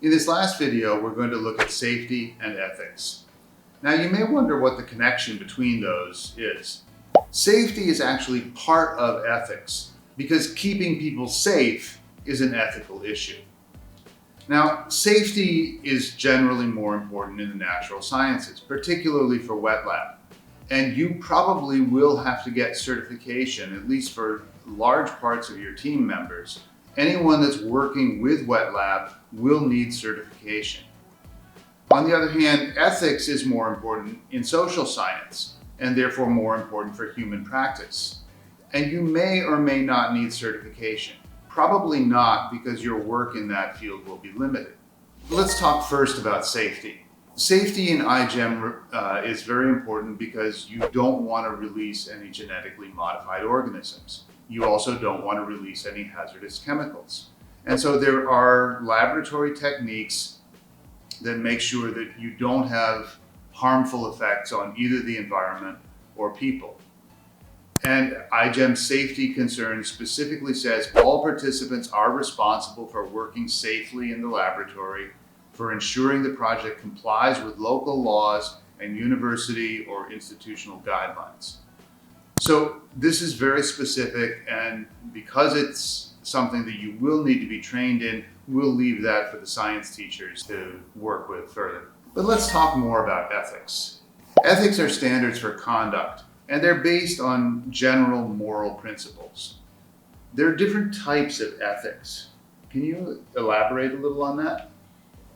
In this last video, we're going to look at safety and ethics. Now, you may wonder what the connection between those is. Safety is actually part of ethics because keeping people safe is an ethical issue. Now, safety is generally more important in the natural sciences, particularly for wet lab. And you probably will have to get certification, at least for large parts of your team members. Anyone that's working with wet lab will need certification. On the other hand, ethics is more important in social science and therefore more important for human practice. And you may or may not need certification. Probably not, because your work in that field will be limited. Let's talk first about safety. Safety in iGEM is very important because you don't want to release any genetically modified organisms. You also don't want to release any hazardous chemicals. And so there are laboratory techniques that make sure that you don't have harmful effects on either the environment or people. And iGEM safety concern specifically says all participants are responsible for working safely in the laboratory, for ensuring the project complies with local laws and university or institutional guidelines. So this is very specific, and because it's something that you will need to be trained in, we'll leave that for the science teachers to work with further. But let's talk more about ethics. Ethics are standards for conduct, and they're based on general moral principles. There are different types of ethics. Can you elaborate a little on that?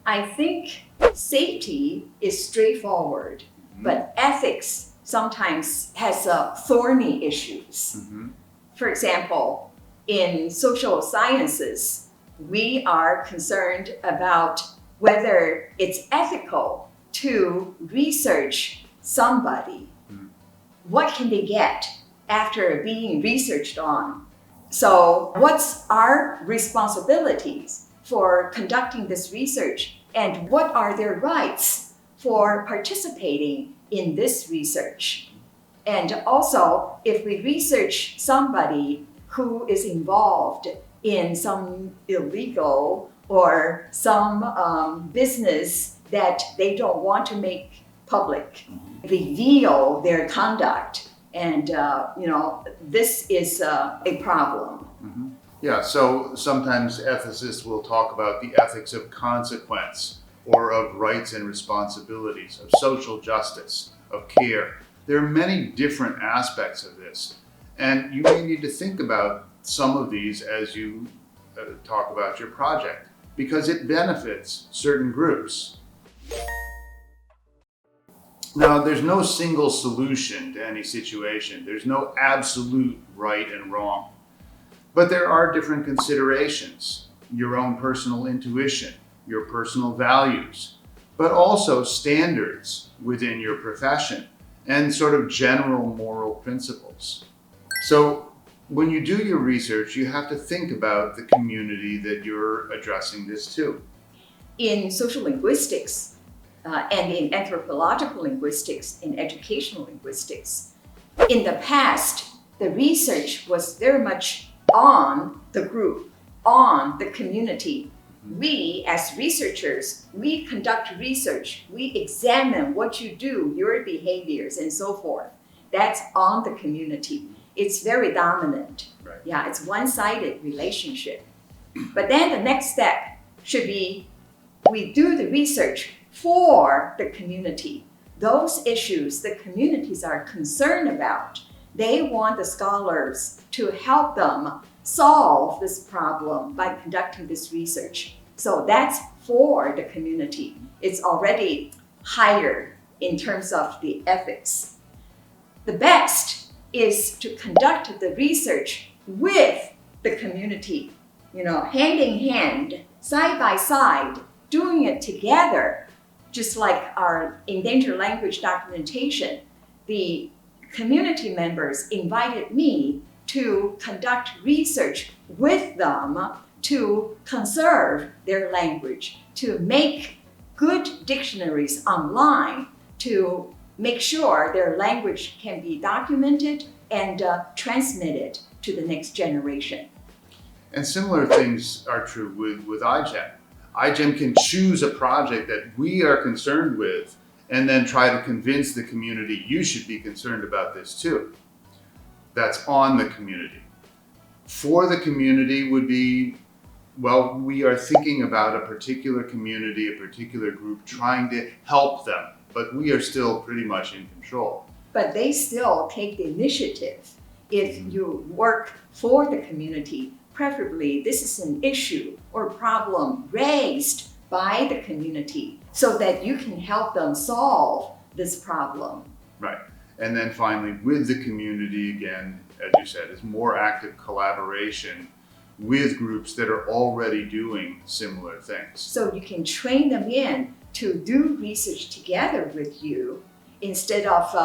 I think safety is straightforward, but ethics sometimes has thorny issues. For example, in social sciences, we are concerned about whether it's ethical to research somebody. What can they get after being researched on? So what's our responsibilities for conducting this research, and what are their rights for participating in this research? And also, if we research somebody who is involved in some illegal or some business that they don't want to make public, reveal their conduct, and this is a problem. Yeah, so sometimes ethicists will talk about the ethics of consequence, or of rights and responsibilities, of social justice, of care. There are many different aspects of this, and you may need to think about some of these as you talk about your project, because it benefits certain groups. Now, there's no single solution to any situation. There's no absolute right and wrong. But there are different considerations, your own personal intuition, your personal values, but also standards within your profession and sort of general moral principles. So when you do your research, you have to think about the community that you're addressing this to. In social linguistics and in anthropological linguistics, in educational linguistics, in the past, the research was very much on the group, on the community. We, as researchers, we conduct research. We examine what you do, your behaviors, and so forth. That's on the community. It's very dominant. Right. Yeah, it's one-sided relationship. But then the next step should be we do the research for the community. Those issues the communities are concerned about, they want the scholars to help them solve this problem by conducting this research. So that's for the community. It's already higher in terms of the ethics. The best is to conduct the research with the community, hand in hand, side by side, doing it together. Just like our endangered language documentation, the community members invited me to conduct research with them to conserve their language, to make good dictionaries online, to make sure their language can be documented and transmitted to the next generation. And similar things are true with iGEM. iGEM can choose a project that we are concerned with and then try to convince the community you should be concerned about this too. That's on the community. For the community would be, well, we are thinking about a particular community, a particular group, trying to help them, but we are still pretty much in control. But they still take the initiative. If you work for the community, preferably this is an issue or problem raised by the community so that you can help them solve this problem. Right. And then finally, with the community, again, as you said, is more active collaboration with groups that are already doing similar things. So you can train them in to do research together with you instead of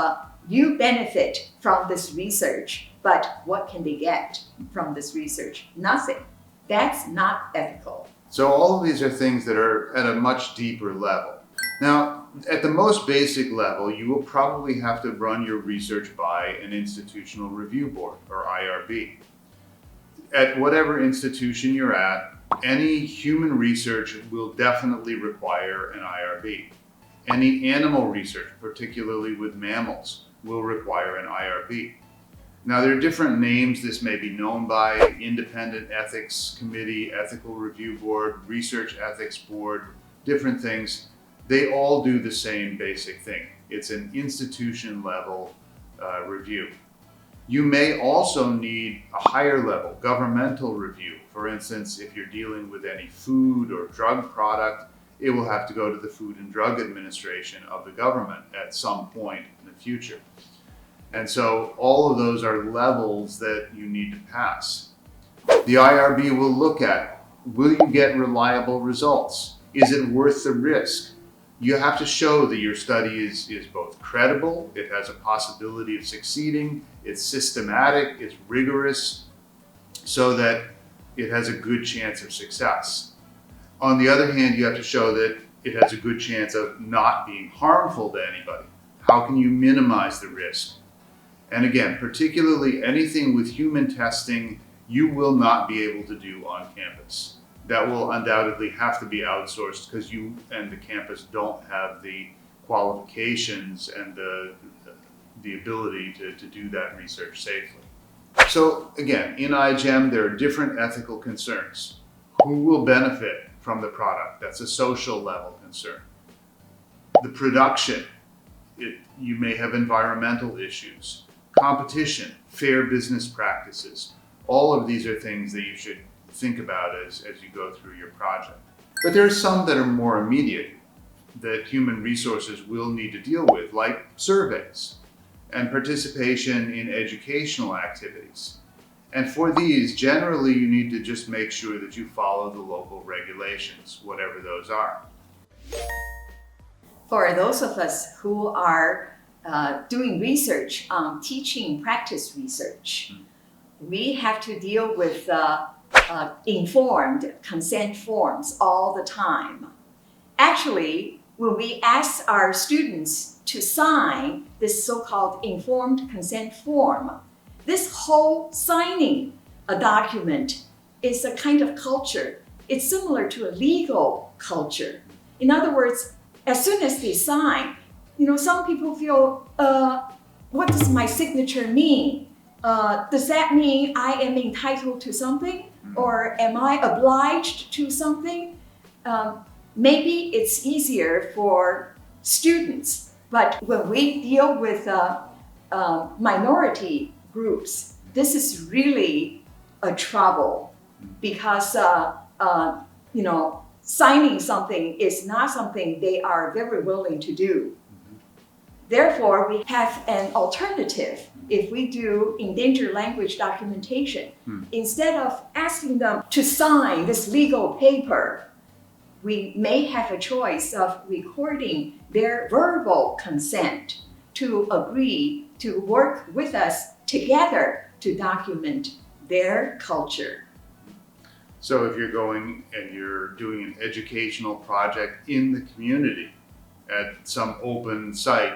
you benefit from this research, but what can they get from this research? Nothing. That's not ethical. So all of these are things that are at a much deeper level. Now, at the most basic level, you will probably have to run your research by an institutional review board, or IRB. At whatever institution you're at, any human research will definitely require an IRB. Any animal research, particularly with mammals, will require an IRB. Now, there are different names this may be known by: Independent Ethics Committee, Ethical Review Board, Research Ethics Board, different things. They all do the same basic thing. It's an institution level review. You may also need a higher level governmental review. For instance, if you're dealing with any food or drug product, it will have to go to the Food and Drug Administration of the government at some point in the future. And so all of those are levels that you need to pass. The IRB will look at, will you get reliable results? Is it worth the risk? You have to show that your study is both credible, it has a possibility of succeeding, it's systematic, it's rigorous, so that it has a good chance of success. On the other hand, you have to show that it has a good chance of not being harmful to anybody. How can you minimize the risk? And again, particularly anything with human testing, you will not be able to do on campus. That will undoubtedly have to be outsourced because you and the campus don't have the qualifications and the ability to do that research safely. So again, in iGEM, there are different ethical concerns. Who will benefit from the product? That's a social level concern. The production, you may have environmental issues. Competition, fair business practices. All of these are things that you should think about as you go through your project. But there are some that are more immediate that human resources will need to deal with, like surveys and participation in educational activities. And for these, generally you need to just make sure that you follow the local regulations, whatever those are. For those of us who are doing research, teaching practice research, we have to deal with informed consent forms all the time. Actually, when we ask our students to sign this so-called informed consent form, this whole signing a document is a kind of culture. It's similar to a legal culture. In other words, as soon as they sign, some people feel, what does my signature mean? Does that mean I am entitled to something? Or am I obliged to something? Maybe it's easier for students, but when we deal with minority groups, this is really a trouble because signing something is not something they are very willing to do. Therefore, we have an alternative. If we do endangered language documentation, instead of asking them to sign this legal paper, we may have a choice of recording their verbal consent to agree to work with us together to document their culture. So if you're going and you're doing an educational project in the community at some open site,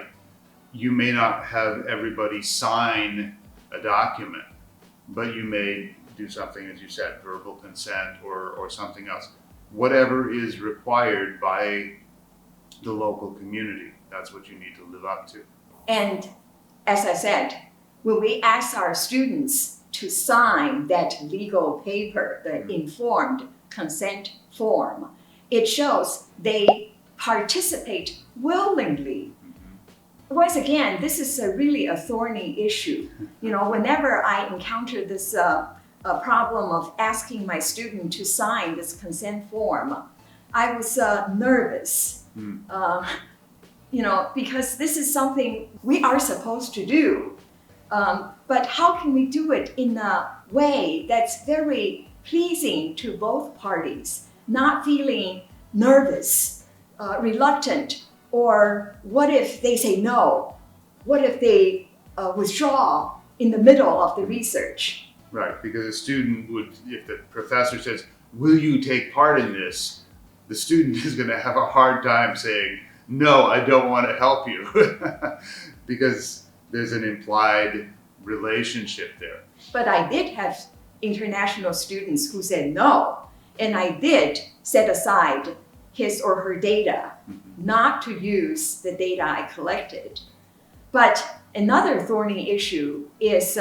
you may not have everybody sign a document, but you may do something, as you said, verbal consent or something else. whatever is required by the local community. That's what you need to live up to. And as I said, when we ask our students to sign that legal paper, the informed consent form, it shows they participate willingly. Once again, this is really a thorny issue. Whenever I encounter this problem of asking my student to sign this consent form, I was nervous. Because this is something we are supposed to do. But how can we do it in a way that's very pleasing to both parties, not feeling nervous, reluctant, or what if they say no? What if they withdraw in the middle of the research? Right, because a student would, if the professor says, "Will you take part in this?" the student is going to have a hard time saying, "No, I don't want to help you," because there's an implied relationship there. But I did have international students who said no, and I did set aside his or her data, not to use the data I collected. But another thorny issue is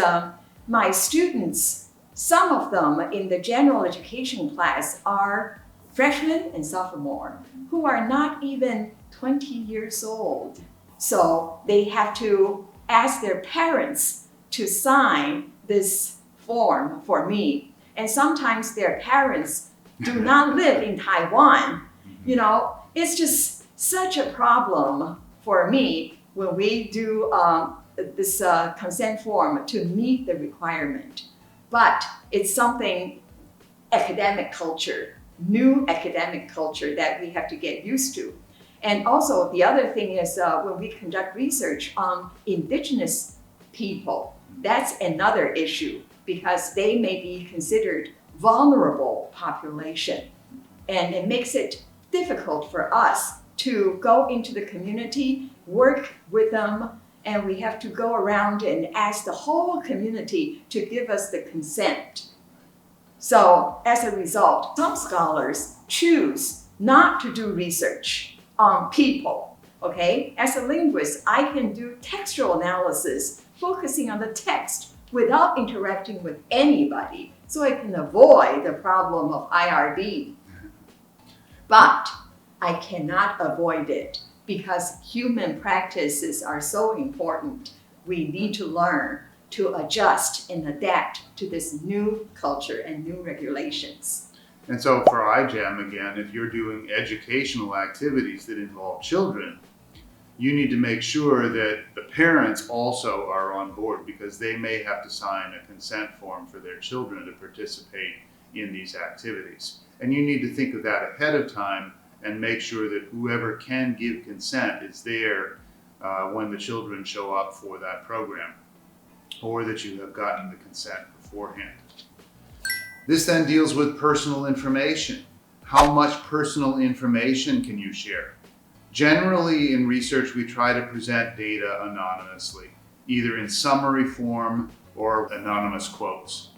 my students, some of them in the general education class are freshmen and sophomore who are not even 20 years old. So they have to ask their parents to sign this form for me. And sometimes their parents do not live in Taiwan. It's just such a problem for me when we do this consent form to meet the requirement. But it's something academic culture, new academic culture that we have to get used to. And also the other thing is when we conduct research on indigenous people, that's another issue because they may be considered vulnerable population. And it makes it difficult for us to go into the community, work with them, and we have to go around and ask the whole community to give us the consent. So as a result, some scholars choose not to do research on people, okay? As a linguist, I can do textual analysis, focusing on the text without interacting with anybody, so I can avoid the problem of IRB. But I cannot avoid it because human practices are so important. We need to learn to adjust and adapt to this new culture and new regulations. And so for iGEM, again, if you're doing educational activities that involve children, you need to make sure that the parents also are on board because they may have to sign a consent form for their children to participate in these activities. And you need to think of that ahead of time and make sure that whoever can give consent is there when the children show up for that program, or that you have gotten the consent beforehand. This then deals with personal information. How much personal information can you share? Generally in research, we try to present data anonymously, either in summary form or anonymous quotes.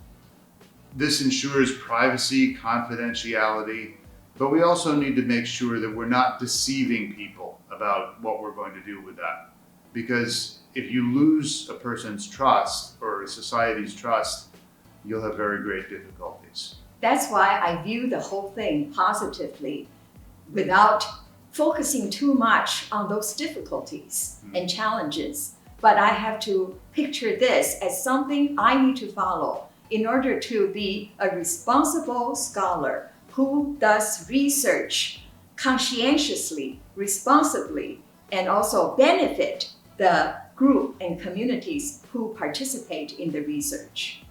This ensures privacy, confidentiality, but we also need to make sure that we're not deceiving people about what we're going to do with that. Because if you lose a person's trust or a society's trust, you'll have very great difficulties. That's why I view the whole thing positively without focusing too much on those difficulties and challenges. But I have to picture this as something I need to follow in order to be a responsible scholar who does research conscientiously, responsibly, and also benefit the group and communities who participate in the research.